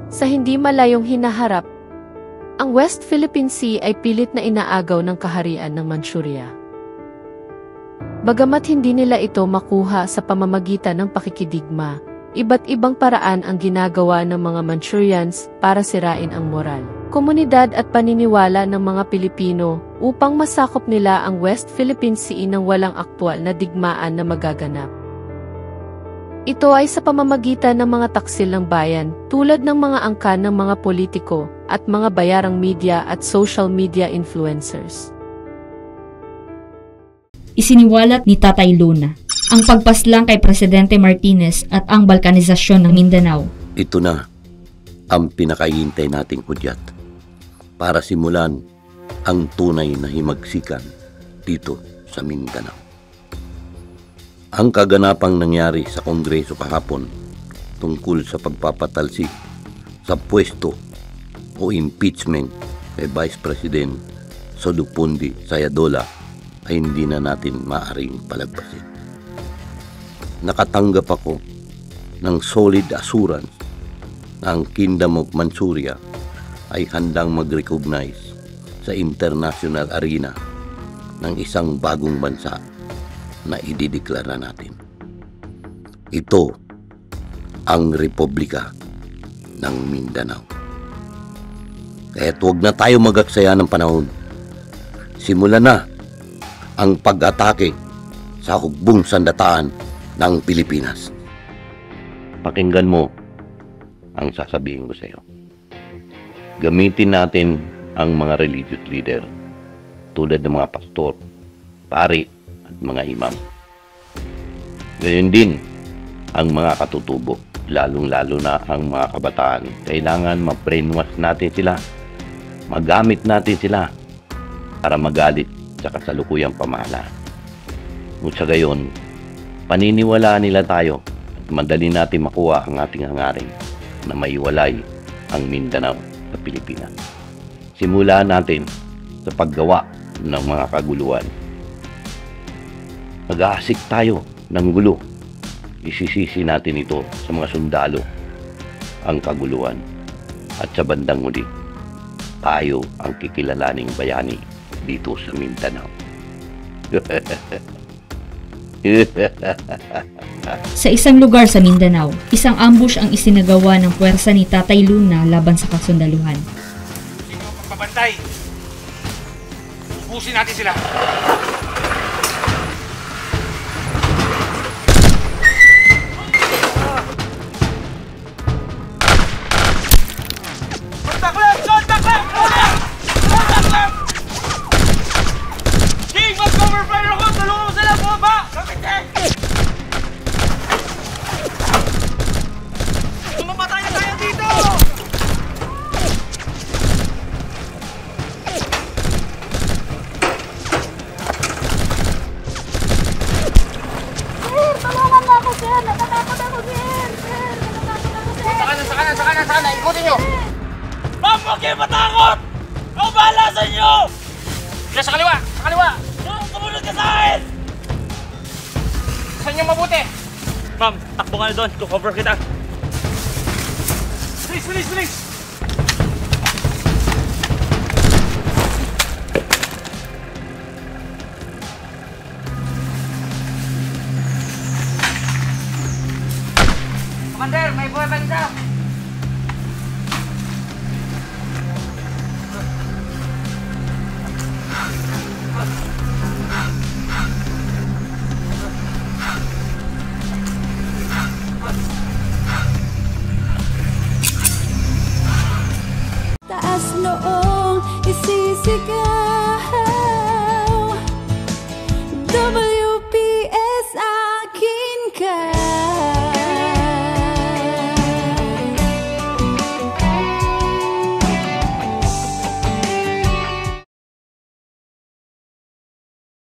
Sa hindi malayong hinaharap, ang West Philippine Sea ay pilit na inaagaw ng kaharian ng Manchuria. Bagamat hindi nila ito makuha sa pamamagitan ng pakikidigma, iba't ibang paraan ang ginagawa ng mga Manchurians para sirain ang moral, komunidad at paniniwala ng mga Pilipino upang masakop nila ang West Philippine Sea nang walang aktwal na digmaan na magaganap. Ito ay sa pamamagitan ng mga taksil ng bayan tulad ng mga angkan ng mga politiko at mga bayarang media at social media influencers. Isiniwalat ni Tatay Luna ang pagpaslang kay Presidente Martinez at ang balkanisasyon ng Mindanao. Ito na ang pinakahihintay nating hudyat para simulan ang tunay na himagsikan dito sa Mindanao. Ang kaganapang nangyari sa Kongreso kahapon tungkol sa pagpapatalsik sa pwesto o impeachment kay Vice President Solupondi Sayadola ay hindi na natin maaaring palagpasin. Nakatanggap ako ng solid assurance na ang Kingdom of Manchuria ay handang mag-recognize sa international arena ng isang bagong bansa na idideklara natin. Ito ang Republika ng Mindanao. Kaya't huwag na tayo mag-aksaya ng panahon. Simulan na ang pag-atake sa hukbong sandataan ng Pilipinas. Pakinggan mo ang sasabihin ko sa iyo. Gamitin natin ang mga religious leader tulad ng mga pastor, pari at mga imam. Gayon din ang mga katutubo, lalong-lalo na ang mga kabataan. Kailangan ma-brainwash natin sila, magamit natin sila para magalit sa kasalukuyang pamahalaan. Ngunit sa gayon, paniniwalaan nila tayo at madali natin makuha ang ating hangarin na maiwalay ang Mindanao at Pilipinas. Simulan natin sa paggawa ng mga kaguluhan. Mag-aasik tayo ng gulo. Isisisi natin ito sa mga sundalo ang kaguluhan. At sa bandang huli, tayo ang kikilalaning bayani dito sa Mindanao. Sa isang lugar sa Mindanao, isang ambush ang isinagawa ng puwersa ni Tatay Luna laban sa kasundaluhan. Sino ang pagpapantay? Ubusin natin sila. Sana, ikutin nyo! Ma'am, huwag kayo matakot! Ako bahala sa inyo! Diyan sa kaliwa! Sa kaliwa! Sumunod ka sa akin! Saan nyo mabuti? Ma'am, takbo ka na doon. Cover kita. Bilis, bilis, bilis! Commander, may buhay pa isa! Taas noong isisigaw.